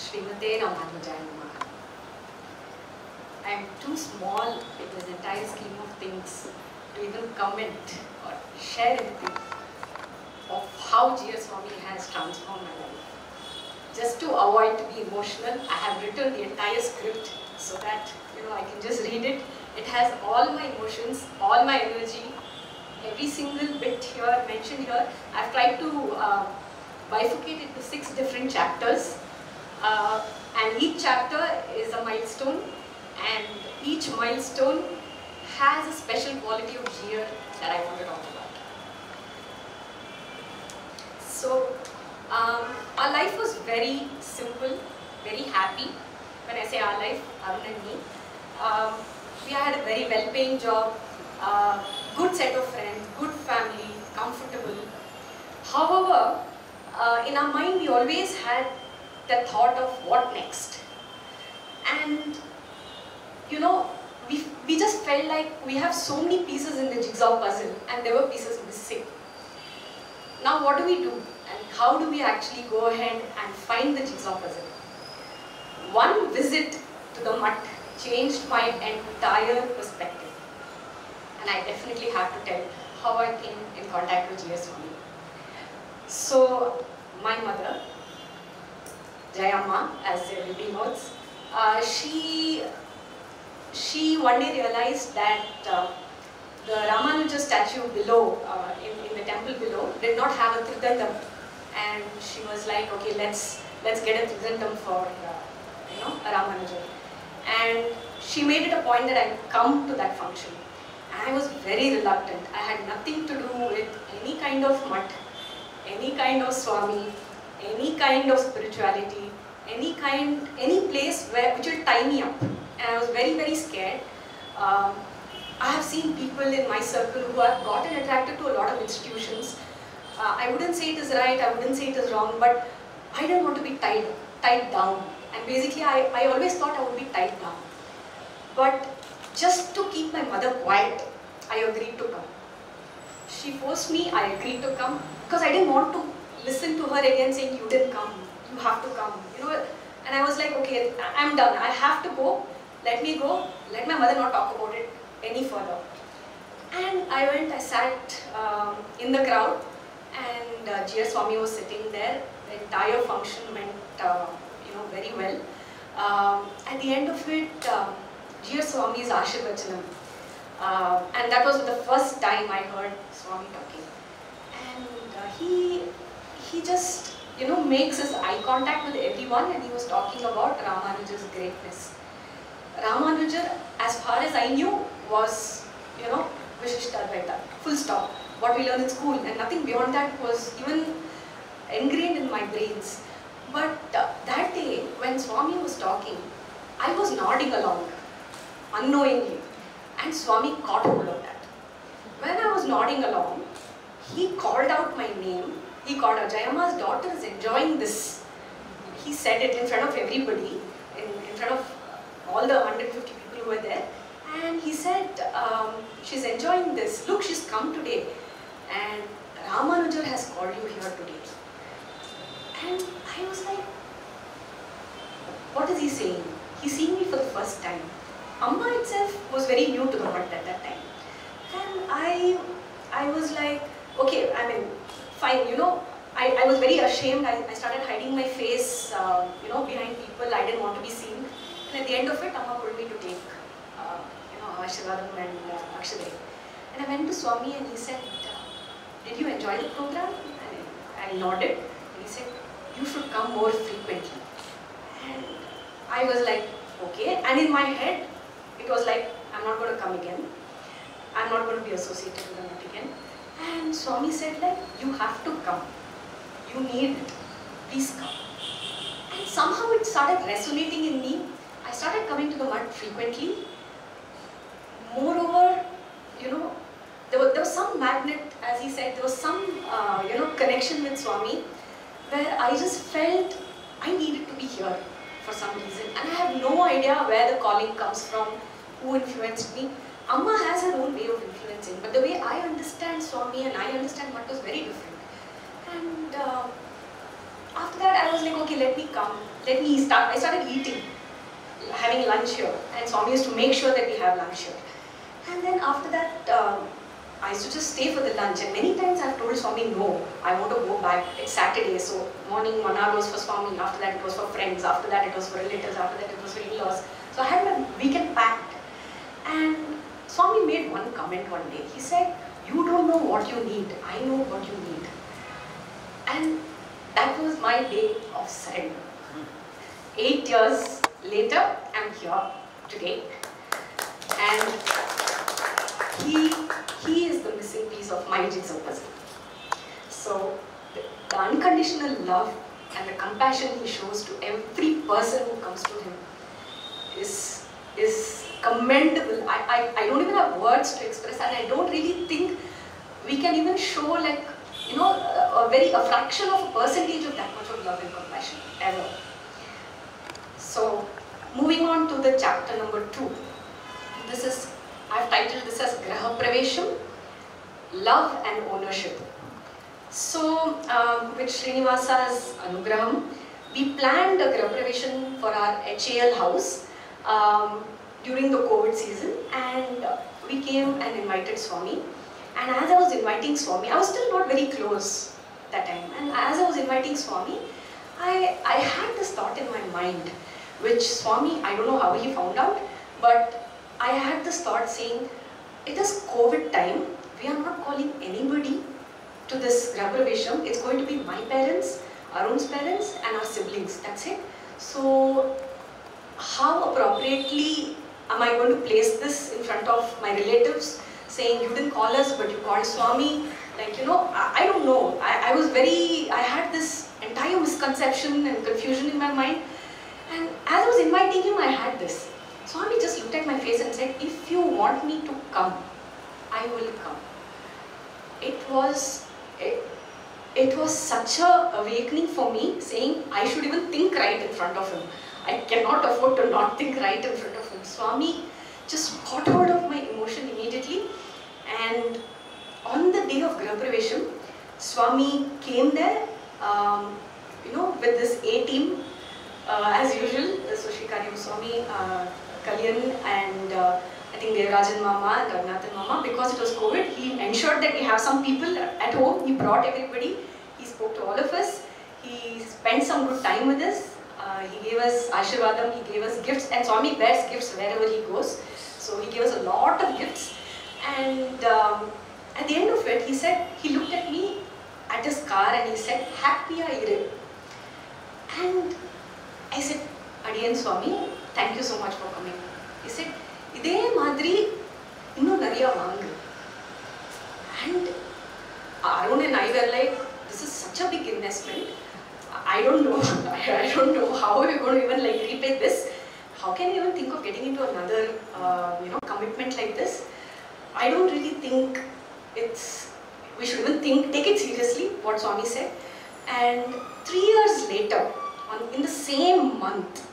Srimathe Ramanujaya Namaha. I am too small in this entire scheme of things to even comment or share anything of how Jeeyar Swami has transformed my life. Just to avoid to be emotional, I have written the entire script so that I can just read it. It has all my emotions, all my energy, every single bit here mentioned here. I've tried to bifurcate it to 6 different chapters, and each chapter is a milestone, and each milestone has a special quality of Jeeyar that I want to talk about. So, our life was very simple, very happy. When I say our life, Arun and me, we had a very well-paying job, good set of friends, good family, comfortable. However, in our mind we always had the thought of what next. And we just felt like we have so many pieces in the jigsaw puzzle and there were pieces missing. Now what do we do? And how do we actually go ahead and find the jigsaw puzzle? One visit to the Mutt changed my entire perspective. And I definitely have to tell how I came in contact with Jeeyar Swami. So, my mother, Jayamma, as everybody knows, she one day realized that the Ramanuja statue below, in the temple below, did not have a Tridandam. And she was like, okay, let's get a Tridandam for a Ramanuja. And she made it a point that I come to that function. And I was very reluctant. I had nothing to do with any kind of Mutt, any kind of Swami, any kind of spirituality, any place which will tie me up. And I was very, very scared. I have seen people in my circle who have gotten attracted to a lot of institutions. I wouldn't say it is right, I wouldn't say it is wrong, but I didn't want to be tied down. And basically, I always thought I would be tied down. But just to keep my mother quiet, I agreed to come. She forced me, I agreed to come, because I didn't want to listen to her again saying, you didn't come, you have to come. And I was like, okay, I'm done, I have to go, let me go, let my mother not talk about it any further. And I went, I sat in the crowd, and Jeeyar Swami was sitting there. The entire function went very well. At the end of it, Jeeyar Swami's Ashirvachanam, and that was the first time I heard Swami talking. And he just makes his eye contact with everyone, and he was talking about Ramanuja's greatness. Ramanuja, as far as I knew, was Vishishta Advaita, full stop. What we learned in school, and nothing beyond that was even ingrained in my brains. But that day, when Swami was talking, I was nodding along, unknowingly, and Swami caught hold of that. When I was nodding along, he called out my name. He called out, Jayamma's daughter is enjoying this. He said it in front of everybody, in front of all the 150 people who were there. And he said, she's enjoying this. Look, she's come today. And Ramanuja has called you here today. And I was like, what is he saying? He's seeing me for the first time. Amma itself was very new to the Mutt at that time. And I was like, okay, I mean, fine, I was very ashamed. I started hiding my face, behind people. I didn't want to be seen. And at the end of it, Amma pulled me to take, Ashirvadam and Akshadai. And I went to Swami and he said, did you enjoy the program? And I nodded. And he said, you should come more frequently. And I was like, okay. And in my head, it was like, I'm not going to come again. I'm not going to be associated with the Mutt again. And Swami said, like, you have to come. You need it. Please come. And somehow it started resonating in me. I started coming to the Mutt frequently. Moreover, there was some magnet, as he said, there was some, connection with Swami, where I just felt I needed to be here for some reason. And I have no idea where the calling comes from, who influenced me. Amma has her own way of influencing, but the way I understand Swami and I understand Mutt was very different. And after that, I was like, okay, let me come. I started eating, having lunch here, and Swami used to make sure that we have lunch here. And then after that, I used to just stay for the lunch, and many times I've told Swami, no, I want to go back, it's Saturday, so morning 1 hour was for Swami, after that it was for friends, after that it was for relatives, after that it was for in-laws. So I had my weekend packed, and Swami made one comment one day. He said, you don't know what you need, I know what you need. And that was my day of surrender. 8 years later, I'm here today, and he is the missing piece of my jigsaw puzzle. So the unconditional love and the compassion he shows to every person who comes to him is commendable. I don't even have words to express, and I don't really think we can even show, like, you know, a fraction of a percentage of that much of love and compassion ever. So moving on to the chapter number 2. I've titled this as Graha Pravesham, Love and Ownership. So with Srinivasa's Anugraham, we planned a Graha Pravesham for our HAL house during the COVID season, and we came and invited Swami. And as I was inviting Swami, I was still not very close that time, and as I was inviting Swami, I had this thought in my mind, which Swami, I don't know how he found out, but I had this thought saying, it is COVID time, we are not calling anybody to this Graha Pravesham. It's going to be my parents, Arun's parents, and our siblings, that's it. So how appropriately am I going to place this in front of my relatives, saying, you didn't call us, but you called Swami? Like, you know, I don't know. I had this entire misconception and confusion in my mind. And as I was inviting him, I had this. Swami just looked at my face and said, if you want me to come, I will come. It was such an awakening for me, saying I should even think right in front of him. I cannot afford to not think right in front of him. Swami just caught hold of my emotion immediately, and on the day of Graha Pravesham, Swami came there, you know, with this A-team, as usual. So Shri Karyavu Swami, Kalyan, and I think Devarajan Mama and Raghunathan Mama. Because it was COVID, he ensured that we have some people at home. He brought everybody. He spoke to all of us. He spent some good time with us. He gave us Ashirvadam, he gave us gifts, and Swami bears gifts wherever he goes. So he gave us a lot of gifts, and at the end of it, he looked at me at his car and he said, Happy Iru. And I said, Adiyan Swami, thank you so much for coming. He said, Ide madri innu nariya vaangu. And Arun and I were like, this is such a big investment. I don't know how we're going to even like repay this. How can you even think of getting into another commitment like this? I don't really think we should even take it seriously, what Swami said. And 3 years later, in the same month,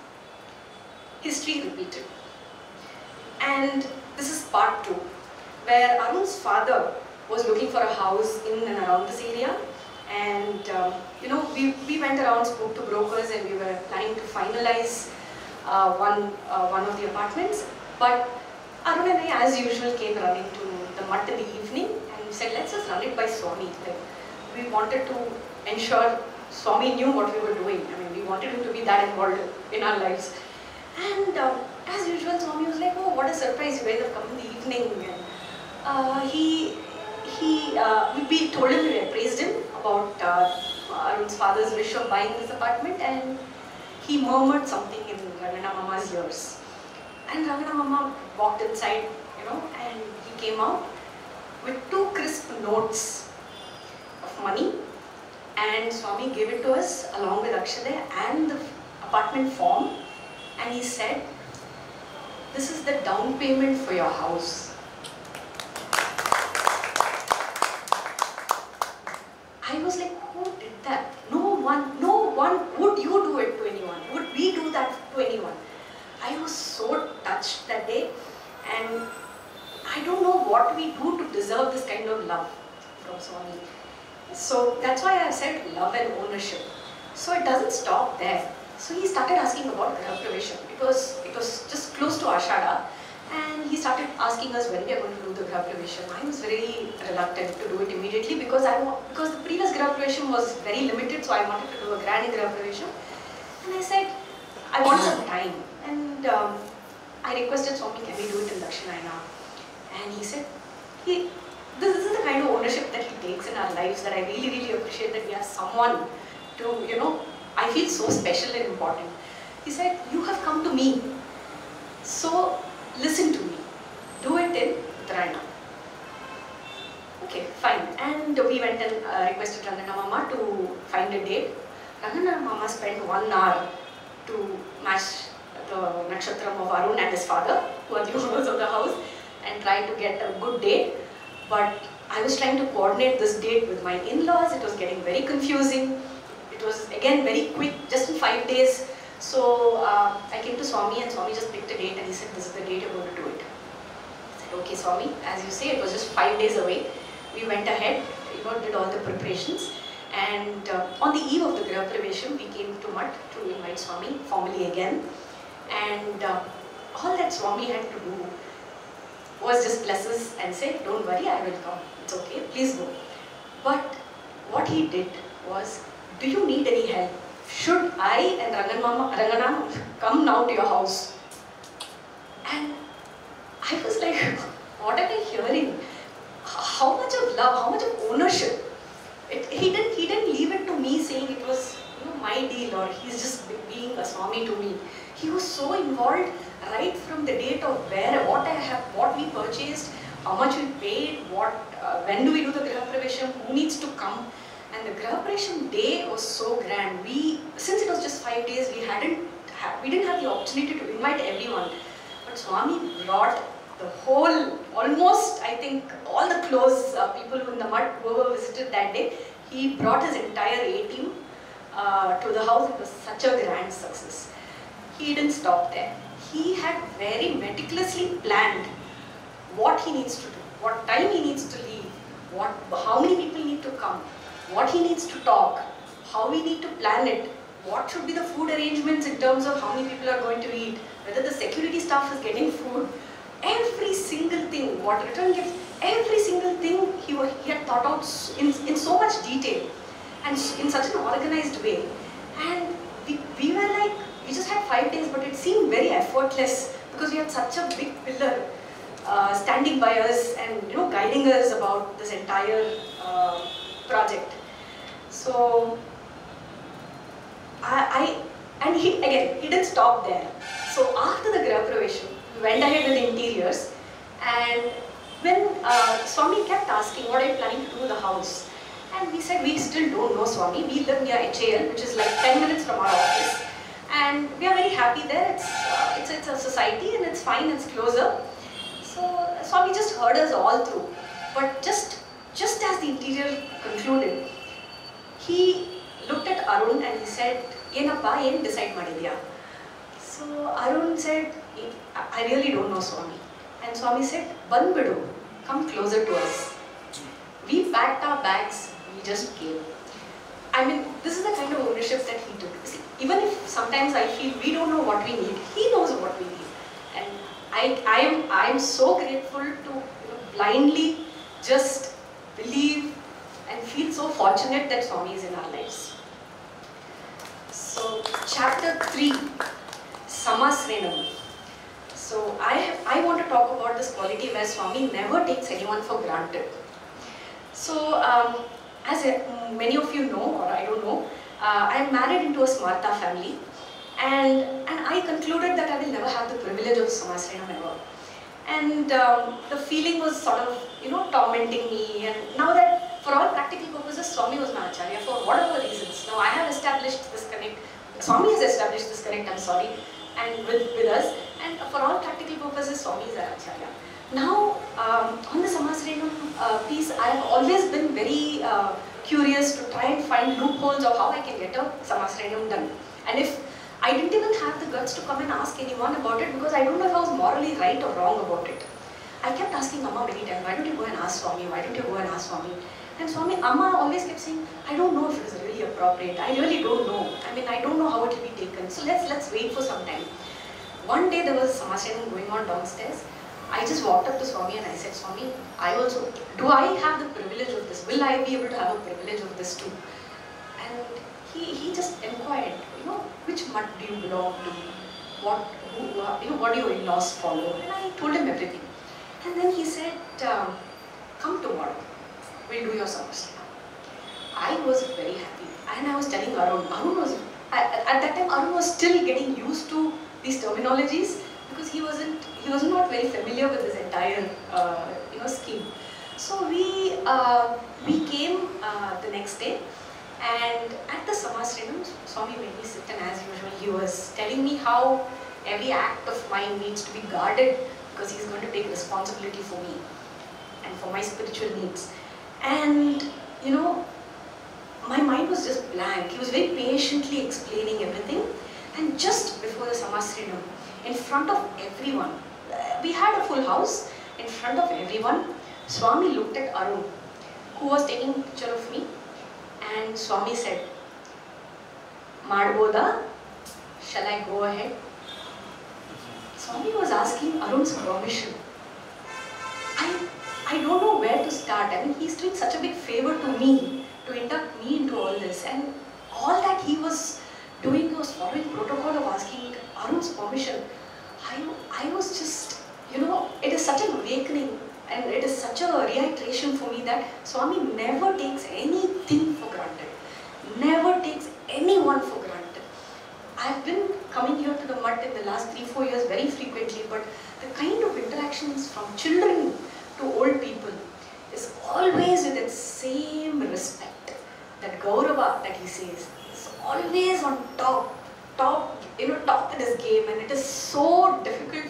history repeated. And this is part 2, where Arun's father was looking for a house in and around this area. And we went around, spoke to brokers, and we were planning to finalize one of the apartments. But Arun and I, as usual, came running to the Mutt in the evening, and we said, let's just run it by Swami. Like, we wanted to ensure Swami knew what we were doing. I mean, we wanted him to be that involved in our lives. And as usual, Swami was like, oh, what a surprise, you guys have come in the evening. And we told him, we appraised him about Arun's father's wish of buying this apartment, and he murmured something in Rangana Mama's ears. And Rangana Mama walked inside, and he came out with 2 crisp notes of money, and Swami gave it to us along with Akshade and the apartment form, and he said, this is the down payment for your house. I was like, who did that? No one. Would you do it to anyone? Would we do that to anyone? I was so touched that day, and I don't know what we do to deserve this kind of love from Swami. So that's why I said love and ownership. So it doesn't stop there. So he started asking about Graha Pravesham because it was just close to Ashada, and he started asking us when we are going to do the Graha Pravesham. I was very reluctant to do it immediately because the previous Graha Pravesham was very limited, so I wanted to do a grand Graha Pravesham. And I said, I want some time. And I requested Swami, can we do it in Dakshinayana? And he said, this is the kind of ownership that he takes in our lives that I really, really appreciate, that we have someone to, I feel so special and important. He said, you have come to me, so listen to me. Do it in Uttarayana. Okay, fine. And we went and requested Rangana Mama to find a date. Rangana Mama spent 1 hour to match the nakshatram of Arun and his father, who are the owners of the house, and try to get a good date. But I was trying to coordinate this date with my in-laws. It was getting very confusing. It was again very quick, just in 5 days. So I came to Swami, and Swami just picked a date and he said, this is the date you're going to do it. I said, okay Swami, as you say, it was just 5 days away. We went ahead, did all the preparations, and on the eve of the Graha Pravesham, we came to Mutt to invite Swami formally again. And all that Swami had to do was just bless us and say, don't worry, I will come. It's okay, please go. But what he did was, do you need any help? Should I and Rangana come now to your house? And I was like, what am I hearing? How much of love, how much of ownership? He didn't leave it to me saying it was my deal or he's just being a Swami to me. He was so involved right from the date of what we purchased, how much we paid, when do we do the Graha Pravesham, who needs to come. And the Graha Pravesham day was so grand. Since it was just 5 days, we didn't have the opportunity to invite everyone. But Swami brought the whole, almost I think all the close people in the Mutt who were visited that day, he brought his entire A-team to the house. It was such a grand success. He didn't stop there. He had very meticulously planned what he needs to do, what time he needs to leave, how many people need to come, what he needs to talk, how we need to plan it, what should be the food arrangements in terms of how many people are going to eat, whether the security staff is getting food, every single thing, what return gifts, every single thing he had thought out in so much detail and in such an organized way. And we were like, we just had 5 days, but it seemed very effortless because we had such a big pillar standing by us and guiding us about this entire project. So he didn't stop there. So after the Graha Pravesham, we went ahead with the interiors, and when Swami kept asking, what are you planning to do with the house? And we said, we still don't know, Swami. We live near HAL, which is like 10 minutes from our office. And we are very happy there. It's a society and it's fine, it's closer. So Swami just heard us all through. But just as the interior concluded, he looked at Arun and he said, Yenappa, yen decide madidya. So Arun said, I really don't know, Swami. And Swami said, Banbidu, come closer to us. We packed our bags, we just came. I mean, this is the kind of ownership that he took. See, even if sometimes I feel we don't know what we need, he knows what we need. And I am so grateful to blindly just believe and feel so fortunate that Swami is in our lives. So, chapter 3, Samasrenam. So, I want to talk about this quality where Swami never takes anyone for granted. So, as many of you know, or I don't know, I am married into a Smarta family, and I concluded that I will never have the privilege of Samasrenam ever. And the feeling was sort of, tormenting me, and now that for all practical purposes, Swami was my Acharya for whatever reasons. Now I have established this connect, Swami has established this connect, I'm sorry, and with us, and for all practical purposes, Swami is our Acharya. Now, on the Samasrenam piece, I have always been very curious to try and find loopholes of how I can get a Samasrenam done. And if I didn't even have the guts to come and ask anyone about it because I don't know if I was morally right or wrong about it. I kept asking Amma many times, why don't you go and ask Swami, why don't you go and ask Swami? And Amma always kept saying, I don't know if it is really a appropriate. I really don't know. I mean, I don't know how it will be taken. So let's wait for some time. One day there was a samasranam going on downstairs. I just walked up to Swami and I said, Swami, do I have the privilege of this? Will I be able to have a privilege of this too? And he just inquired, which mutt do you belong to? What do your in-laws follow? And I told him everything. And then he said, come tomorrow, we'll do your samasranam. I was very happy. And I was telling Arun at that time Arun was still getting used to these terminologies because he was not very familiar with this entire scheme. So we came the next day, and at the samasranam, Swami made me sit, and as usual he was telling me how every act of mine needs to be guarded because he's going to take responsibility for me and for my spiritual needs. And my mind was just blank. He was very patiently explaining everything, and just before the samasranam, in front of everyone, we had a full house. In front of everyone, Swami looked at Arun, who was taking a picture of me, and Swami said, Madboda, shall I go ahead? Swami was asking Arun's permission. I don't know where to start. I mean, he's doing such a big favor to me, to induct me into all this, and all that he was doing was following protocol of asking Arun's permission. I was just, it is such an awakening, and it is such a reiteration for me that Swami never takes anything for granted, never takes anyone for granted. I've been coming here to the Mutt in the last 3-4 years very frequently, but the kind of interactions from children to old people is always with that same respect, that Gaurava that he says, is always on top in his game, and it is so difficult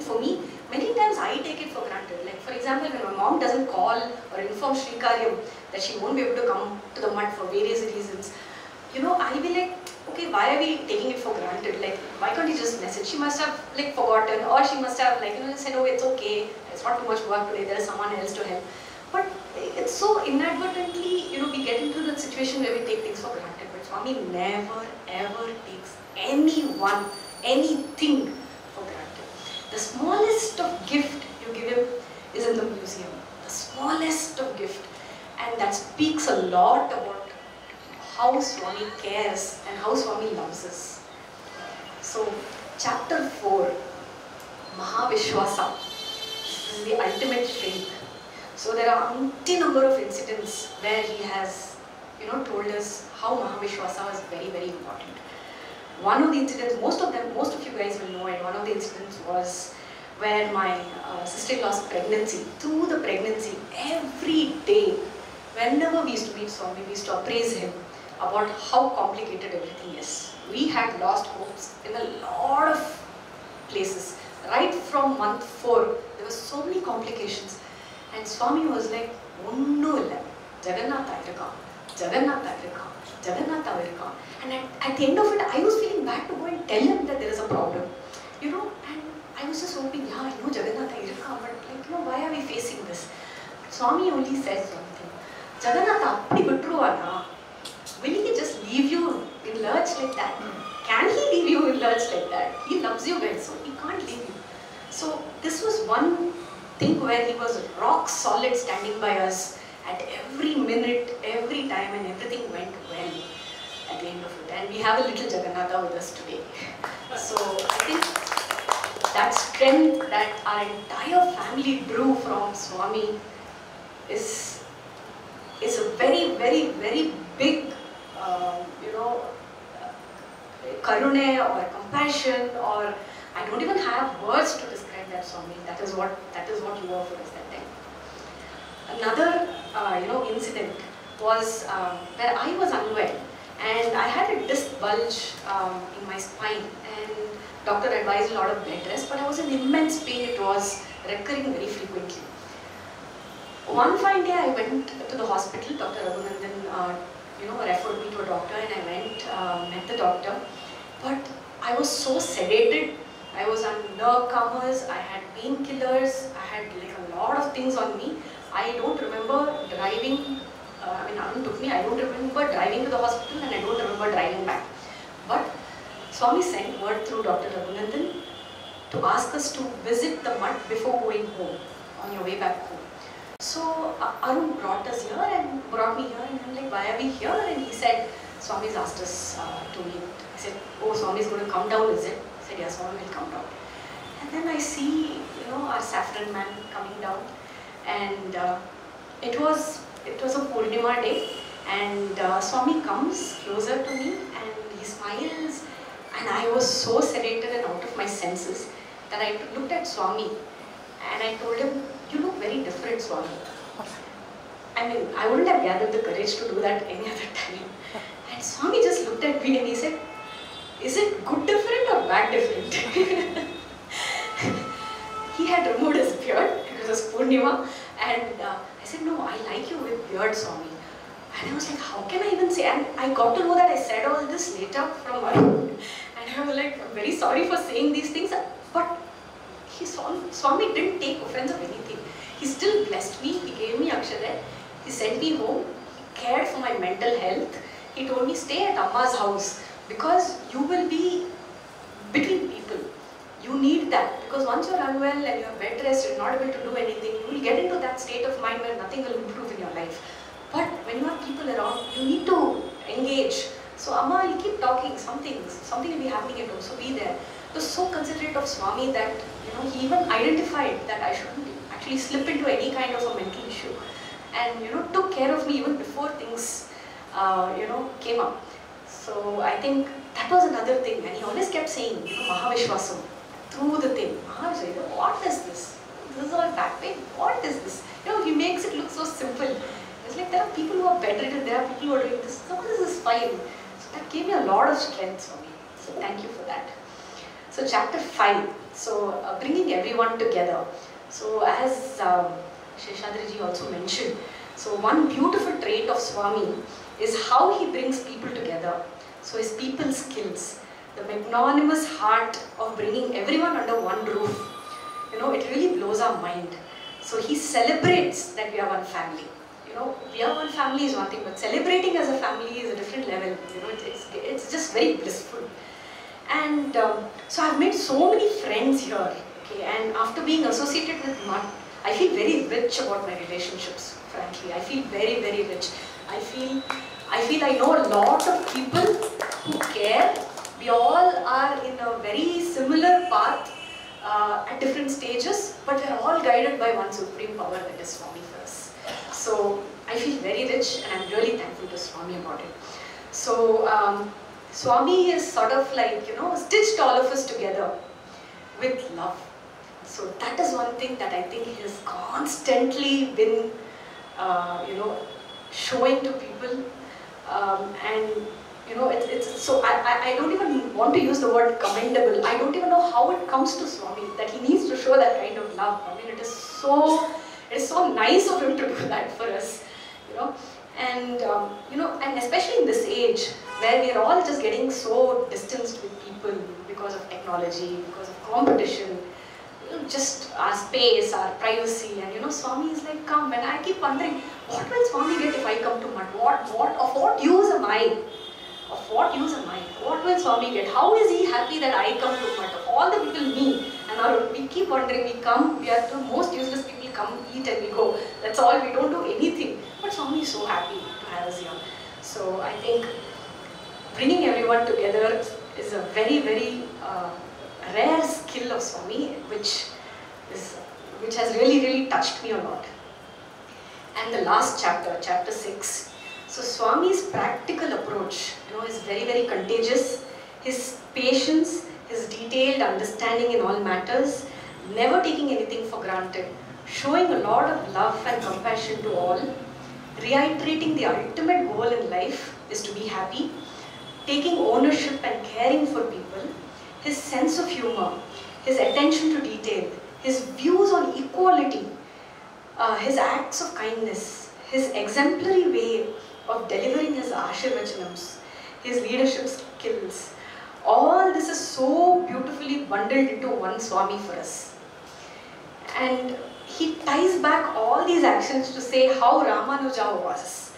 for me. Many times I take it for granted. Like for example, when my mom doesn't call or inform Srikaryam that she won't be able to come to the Mutt for various reasons, I'll be like, okay, why are we taking it for granted? Like, why can't you just message? She must have forgotten, or she must have said, oh, it's okay, it's not too much work today, there's someone else to help. But it's so inadvertently, we get into that situation where we take things for granted. But Swami never ever takes anyone, anything for granted. The smallest of gift you give him is in the museum. The smallest of gift. And that speaks a lot about how Swami cares and how Swami loves us. So, chapter 4, Mahavishwasa. This is the ultimate strength. So there are umpty number of incidents where he has, told us how Mahavishwasa is very, very important. One of the incidents, most of you guys will know it, one of the incidents was where my sister-in-law's pregnancy, through the pregnancy, every day, whenever we used to meet Swami, we used to appraise him about how complicated everything is. We had lost hopes in a lot of places. Right from month 4, there were so many complications. And Swami was like, Onnu illa, Jagannatha irukka, Jagannatha irukka, Jagannatha irukka. And at the end of it, I was feeling bad to go and tell him that there is a problem. And I was just hoping, yeah, I know Jagannatha irukka, but why are we facing this? Swami only said something. Jagannatha appadi vitruvana. Will he just leave you in lurch like that? Can he leave you in lurch like that? He loves you guys, so he can't leave you. So this was one thing where he was rock solid standing by us at every minute, every time, and everything went well at the end of it. And we have a little Jagannatha with us today. So I think that strength that our entire family drew from Swami is a very, very, very big, karune or compassion, or I don't even have words to describe that Swami. That is what you were for us that time. Another incident was where I was unwell and I had a disc bulge in my spine, and doctor advised a lot of bed rest, but I was in immense pain. It was recurring very frequently. One fine day I went to the hospital. Dr. Ramanujaya referred me to a doctor, and I went, met the doctor. But I was so sedated. I was on nerve calmers, I had painkillers, I had a lot of things on me. I don't remember driving I mean, Arun took me. I don't remember driving to the hospital and I don't remember driving back. But Swami sent word through Dr. Raghunandan to ask us to visit the Mutt before going home, on your way back home. So Arun brought us here and brought me here, and I'm like, why are we here? And he said, Swami's asked us to meet. I said, oh, Swami's going to come down, is it? He said, yes, Swami will come down. And then I see, our saffron man coming down, and it was a Purnima day, and Swami comes closer to me and he smiles, and I was so sedated and out of my senses that I looked at Swami and I told him, you look very different, Swami. I mean, I wouldn't have gathered the courage to do that any other time. And Swami just looked at me and he said, is it good different or bad different? He had removed his beard, it was Purnima, and I said, no, I like you with beard, Swami. And I was like, how can I even say? And I got to know that I said all this later from Arun. And I was like, I'm very sorry for saying these things. But Swami didn't take offense of anything. He still blessed me. He gave me Akshara. He sent me home. He cared for my mental health. He told me, stay at Amma's house because you will be between people. You need that because once you're unwell and you're bed rest, you're not able to do anything, you will get into that state of mind where nothing will improve in your life. But when you have people around, you need to engage. So Amma, I'll keep talking, something will be happening at home, so be there. It was so considerate of Swami that he even identified that I shouldn't actually slip into any kind of a mental issue, and took care of me even before things came up. So I think that was another thing, and he always kept saying, Mahavishwasam through the thing. Mahavishwasam, what is this? This is all back pain. What is this? He makes it look so simple. It's like there are people who are bedridden, there are people who are doing this. So this is fine. So that gave me a lot of strength for me. So thank you for that. So chapter 5. So bringing everyone together. So as Sheshadriji also mentioned, so one beautiful trait of Swami is how he brings people together. So his people skills, the magnanimous heart of bringing everyone under one roof. It really blows our mind. So he celebrates that we are one family. We are one family is one thing, but celebrating as a family is a different level. It's just very blissful. And so I've made so many friends here. Okay, and after being associated with Mutt, I feel very rich about my relationships. Frankly, I feel very, very rich. I feel I know a lot of people who care. We all are in a very similar path at different stages, but we're all guided by one supreme power that is Swami for us. So I feel very rich and I'm really thankful to Swami about it. So Swami is sort of like, stitched all of us together with love. So that is one thing that I think he has constantly been, showing to people. It's so I don't even want to use the word commendable. I don't even know how it comes to Swami that he needs to show that kind of love. I mean, it is so nice of him to do that for us, and and especially in this age where we are all just getting so distanced with people because of technology, because of competition, just our space, our privacy, and Swami is like, come, and I keep wondering, what will Swami get if I come to Mutt? Of what use am I? Of what use am I? What will Swami get? How is he happy that I come to Mutt? Of all the people, me. And we keep wondering, we come, we are the most useless people, come, eat and we go. That's all, we don't do anything. But Swami is so happy to have us here. So I think bringing everyone together is a very, very rare skill of Swami, which has really, really touched me a lot. And the last chapter, chapter 6. So Swami's practical approach, is very, very contagious. His patience, his detailed understanding in all matters, never taking anything for granted, showing a lot of love and compassion to all, reiterating the ultimate goal in life is to be happy, taking ownership and caring for people, his sense of humor, his attention to detail, his views on equality, his acts of kindness, his exemplary way of delivering his Ashirvachanams, his leadership skills. All this is so beautifully bundled into one Swami for us. And he ties back all these actions to say how Ramanuja was.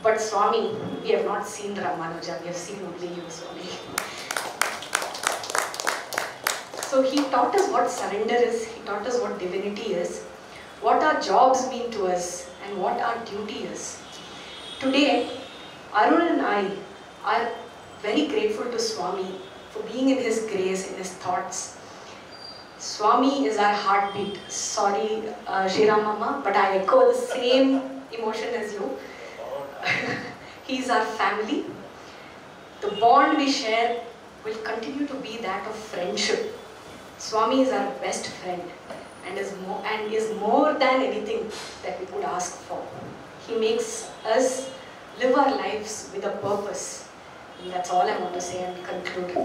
But Swami, we have not seen Ramanuja, we have seen only you, Swami. So he taught us what surrender is, he taught us what divinity is, what our jobs mean to us, and what our duty is. Today, Arun and I are very grateful to Swami for being in his grace, in his thoughts. Swami is our heartbeat. Sorry, Shriram Mama, but I echo the same emotion as you. He is our family. The bond we share will continue to be that of friendship. Swami is our best friend and is more than anything that we could ask for. He makes us live our lives with a purpose. And that's all I want to say and conclude.